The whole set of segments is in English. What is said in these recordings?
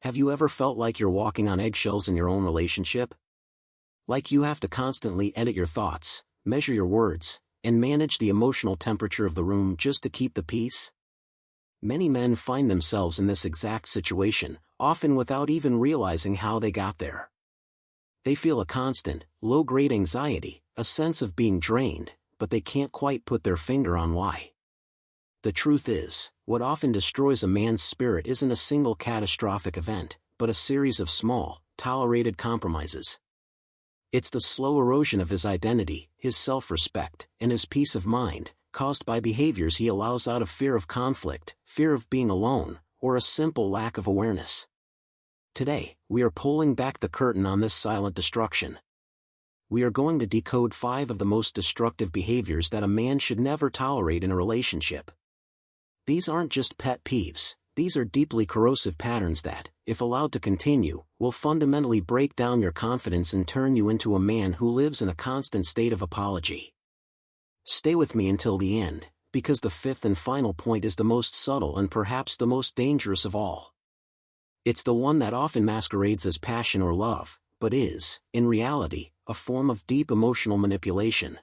Have you ever felt like you're walking on eggshells in your own relationship? Like you have to constantly edit your thoughts, measure your words, and manage the emotional temperature of the room just to keep the peace? Many men find themselves in this exact situation, often without even realizing how they got there. They feel a constant, low-grade anxiety, a sense of being drained, but they can't quite put their finger on why. The truth is, what often destroys a man's spirit isn't a single catastrophic event, but a series of small, tolerated compromises. It's the slow erosion of his identity, his self-respect, and his peace of mind, caused by behaviors he allows out of fear of conflict, fear of being alone, or a simple lack of awareness. Today, we are pulling back the curtain on this silent destruction. We are going to decode 5 of the most destructive behaviors that a man should never tolerate in a relationship. These aren't just pet peeves, these are deeply corrosive patterns that, if allowed to continue, will fundamentally break down your confidence and turn you into a man who lives in a constant state of apology. Stay with me until the end, because the 5th and final point is the most subtle and perhaps the most dangerous of all. It's the one that often masquerades as passion or love, but is, in reality, a form of deep emotional manipulation.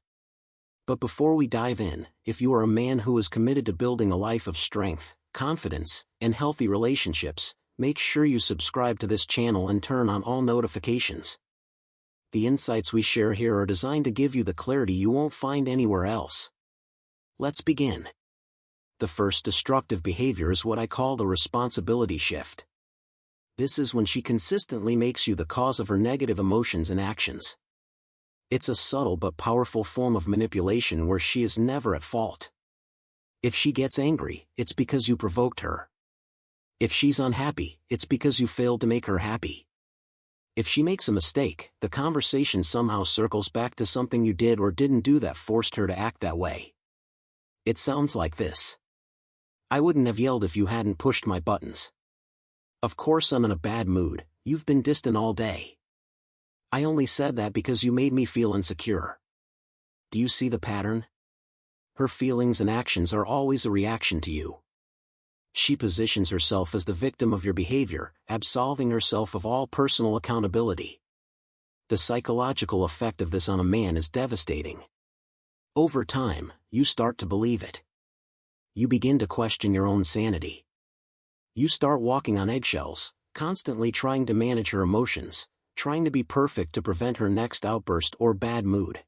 But before we dive in, if you are a man who is committed to building a life of strength, confidence, and healthy relationships, make sure you subscribe to this channel and turn on all notifications. The insights we share here are designed to give you the clarity you won't find anywhere else. Let's begin. The first destructive behavior is what I call the responsibility shift. This is when she consistently makes you the cause of her negative emotions and actions. It's a subtle but powerful form of manipulation where she is never at fault. If she gets angry, it's because you provoked her. If she's unhappy, it's because you failed to make her happy. If she makes a mistake, the conversation somehow circles back to something you did or didn't do that forced her to act that way. It sounds like this. I wouldn't have yelled if you hadn't pushed my buttons. Of course I'm in a bad mood, you've been distant all day. I only said that because you made me feel insecure. Do you see the pattern? Her feelings and actions are always a reaction to you. She positions herself as the victim of your behavior, absolving herself of all personal accountability. The psychological effect of this on a man is devastating. Over time, you start to believe it. You begin to question your own sanity. You start walking on eggshells, constantly trying to manage her emotions, trying to be perfect to prevent her next outburst or bad mood.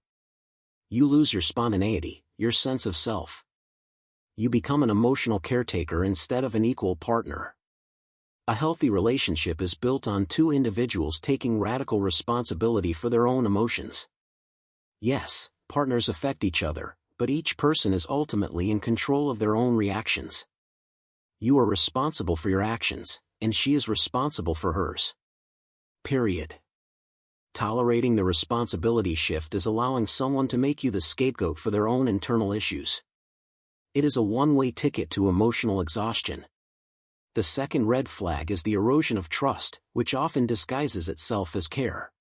You lose your spontaneity, your sense of self. You become an emotional caretaker instead of an equal partner. A healthy relationship is built on 2 individuals taking radical responsibility for their own emotions. Yes, partners affect each other, but each person is ultimately in control of their own reactions. You are responsible for your actions, and she is responsible for hers. Period. Tolerating the responsibility shift is allowing someone to make you the scapegoat for their own internal issues. It is a one-way ticket to emotional exhaustion. The second red flag is the erosion of trust, which often disguises itself as care.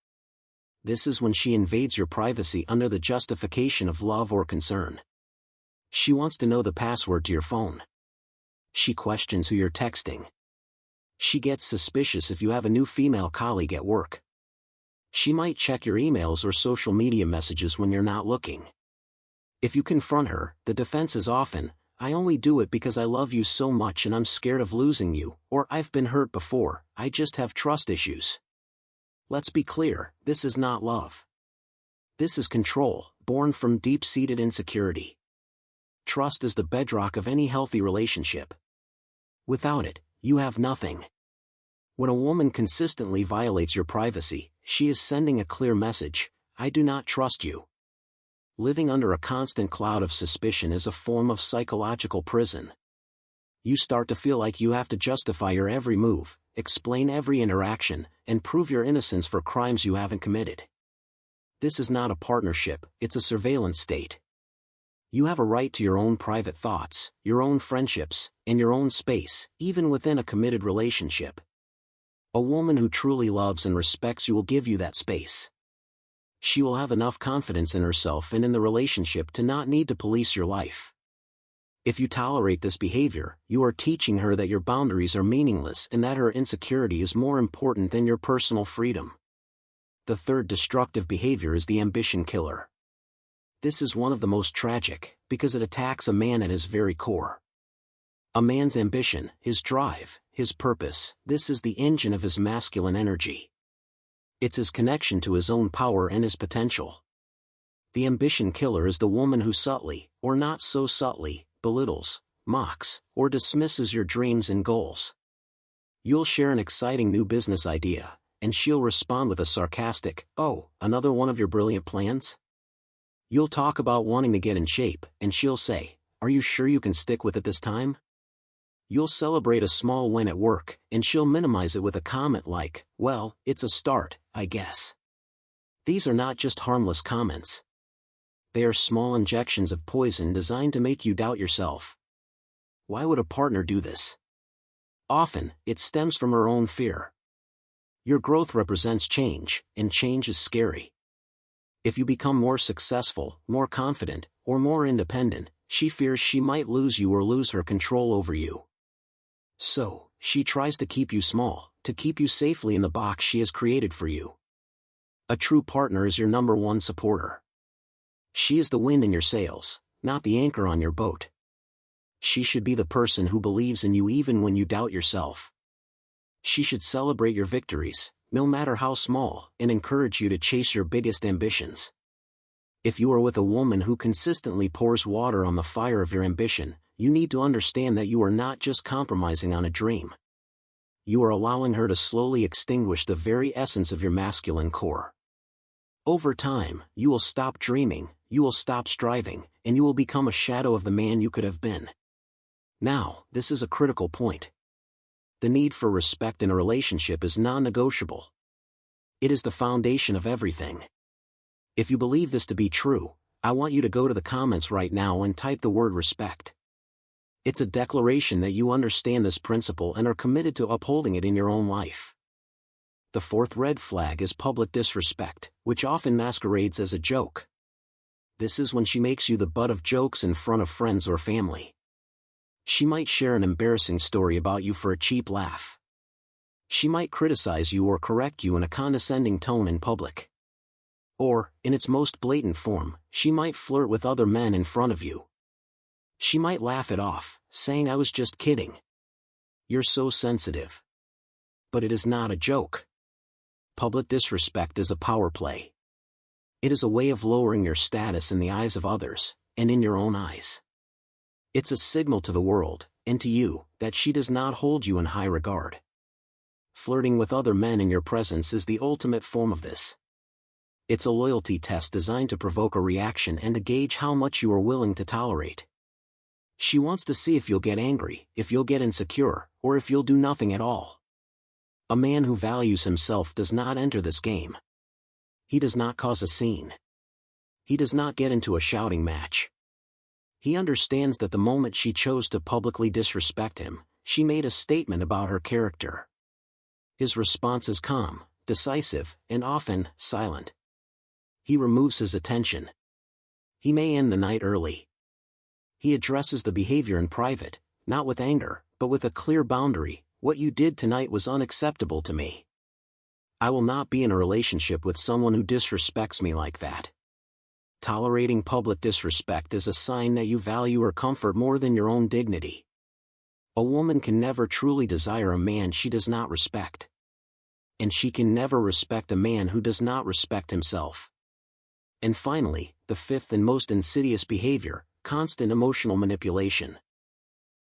This is when she invades your privacy under the justification of love or concern. She wants to know the password to your phone. She questions who you're texting. She gets suspicious if you have a new female colleague at work. She might check your emails or social media messages when you're not looking. If you confront her, the defense is often, I only do it because I love you so much and I'm scared of losing you, or I've been hurt before, I just have trust issues. Let's be clear, this is not love. This is control, born from deep-seated insecurity. Trust is the bedrock of any healthy relationship. Without it, you have nothing. When a woman consistently violates your privacy, she is sending a clear message, I do not trust you. Living under a constant cloud of suspicion is a form of psychological prison. You start to feel like you have to justify your every move, explain every interaction, and prove your innocence for crimes you haven't committed. This is not a partnership, it's a surveillance state. You have a right to your own private thoughts, your own friendships, and your own space, even within a committed relationship. A woman who truly loves and respects you will give you that space. She will have enough confidence in herself and in the relationship to not need to police your life. If you tolerate this behavior, you are teaching her that your boundaries are meaningless and that her insecurity is more important than your personal freedom. The third destructive behavior is the ambition killer. This is one of the most tragic, because it attacks a man at his very core. A man's ambition, his drive, his purpose, this is the engine of his masculine energy. It's his connection to his own power and his potential. The ambition killer is the woman who subtly, or not so subtly, belittles, mocks, or dismisses your dreams and goals. You'll share an exciting new business idea, and she'll respond with a sarcastic, "Oh, another one of your brilliant plans?" You'll talk about wanting to get in shape, and she'll say, "Are you sure you can stick with it this time?" You'll celebrate a small win at work, and she'll minimize it with a comment like, "Well, it's a start, I guess." These are not just harmless comments. They are small injections of poison designed to make you doubt yourself. Why would a partner do this? Often, it stems from her own fear. Your growth represents change, and change is scary. If you become more successful, more confident, or more independent, she fears she might lose you or lose her control over you. So, she tries to keep you small, to keep you safely in the box she has created for you. A true partner is your number one supporter. She is the wind in your sails, not the anchor on your boat. She should be the person who believes in you even when you doubt yourself. She should celebrate your victories, no matter how small, and encourage you to chase your biggest ambitions. If you are with a woman who consistently pours water on the fire of your ambition, you need to understand that you are not just compromising on a dream. You are allowing her to slowly extinguish the very essence of your masculine core. Over time, you will stop dreaming, you will stop striving, and you will become a shadow of the man you could have been. Now, this is a critical point. The need for respect in a relationship is non-negotiable. It is the foundation of everything. If you believe this to be true, I want you to go to the comments right now and type the word respect. It's a declaration that you understand this principle and are committed to upholding it in your own life. The fourth red flag is public disrespect, which often masquerades as a joke. This is when she makes you the butt of jokes in front of friends or family. She might share an embarrassing story about you for a cheap laugh. She might criticize you or correct you in a condescending tone in public. Or, in its most blatant form, she might flirt with other men in front of you. She might laugh it off, saying, "I was just kidding. You're so sensitive." But it is not a joke. Public disrespect is a power play. It is a way of lowering your status in the eyes of others, and in your own eyes. It's a signal to the world, and to you, that she does not hold you in high regard. Flirting with other men in your presence is the ultimate form of this. It's a loyalty test designed to provoke a reaction and to gauge how much you are willing to tolerate. She wants to see if you'll get angry, if you'll get insecure, or if you'll do nothing at all. A man who values himself does not enter this game. He does not cause a scene. He does not get into a shouting match. He understands that the moment she chose to publicly disrespect him, she made a statement about her character. His response is calm, decisive, and often, silent. He removes his attention. He may end the night early. He addresses the behavior in private, not with anger, but with a clear boundary. "What you did tonight was unacceptable to me. I will not be in a relationship with someone who disrespects me like that." Tolerating public disrespect is a sign that you value her comfort more than your own dignity. A woman can never truly desire a man she does not respect. And she can never respect a man who does not respect himself. And finally, the fifth and most insidious behavior, constant emotional manipulation.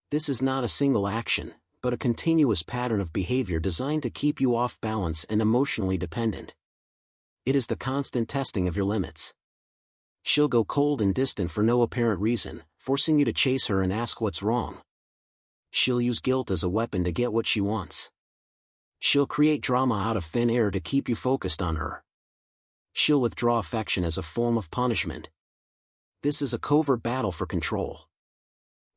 This is not a single action, but a continuous pattern of behavior designed to keep you off balance and emotionally dependent. It is the constant testing of your limits. She'll go cold and distant for no apparent reason, forcing you to chase her and ask what's wrong. She'll use guilt as a weapon to get what she wants. She'll create drama out of thin air to keep you focused on her. She'll withdraw affection as a form of punishment. This is a covert battle for control.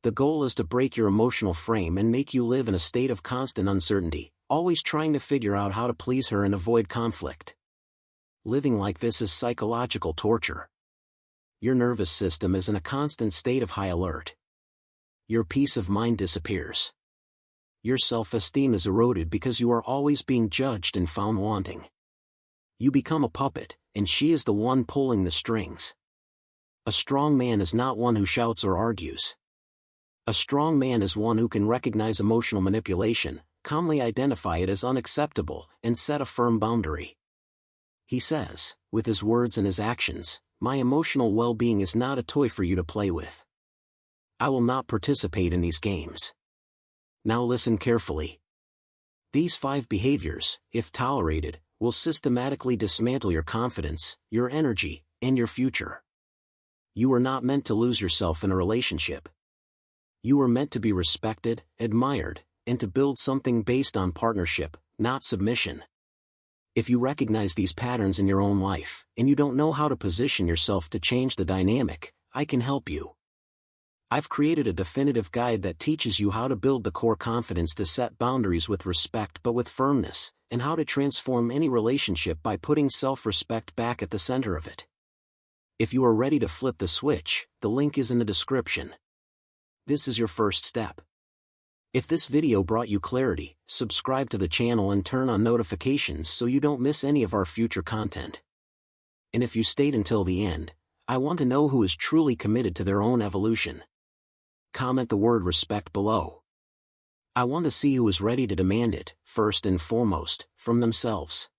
The goal is to break your emotional frame and make you live in a state of constant uncertainty, always trying to figure out how to please her and avoid conflict. Living like this is psychological torture. Your nervous system is in a constant state of high alert. Your peace of mind disappears. Your self-esteem is eroded because you are always being judged and found wanting. You become a puppet, and she is the one pulling the strings. A strong man is not one who shouts or argues. A strong man is one who can recognize emotional manipulation, calmly identify it as unacceptable, and set a firm boundary. He says, with his words and his actions, "My emotional well-being is not a toy for you to play with. I will not participate in these games." Now listen carefully. These 5 behaviors, if tolerated, will systematically dismantle your confidence, your energy, and your future. You are not meant to lose yourself in a relationship. You are meant to be respected, admired, and to build something based on partnership, not submission. If you recognize these patterns in your own life, and you don't know how to position yourself to change the dynamic, I can help you. I've created a definitive guide that teaches you how to build the core confidence to set boundaries with respect but with firmness, and how to transform any relationship by putting self-respect back at the center of it. If you are ready to flip the switch, the link is in the description. This is your first step. If this video brought you clarity, subscribe to the channel and turn on notifications so you don't miss any of our future content. And if you stayed until the end, I want to know who is truly committed to their own evolution. Comment the word respect below. I want to see who is ready to demand it, first and foremost, from themselves.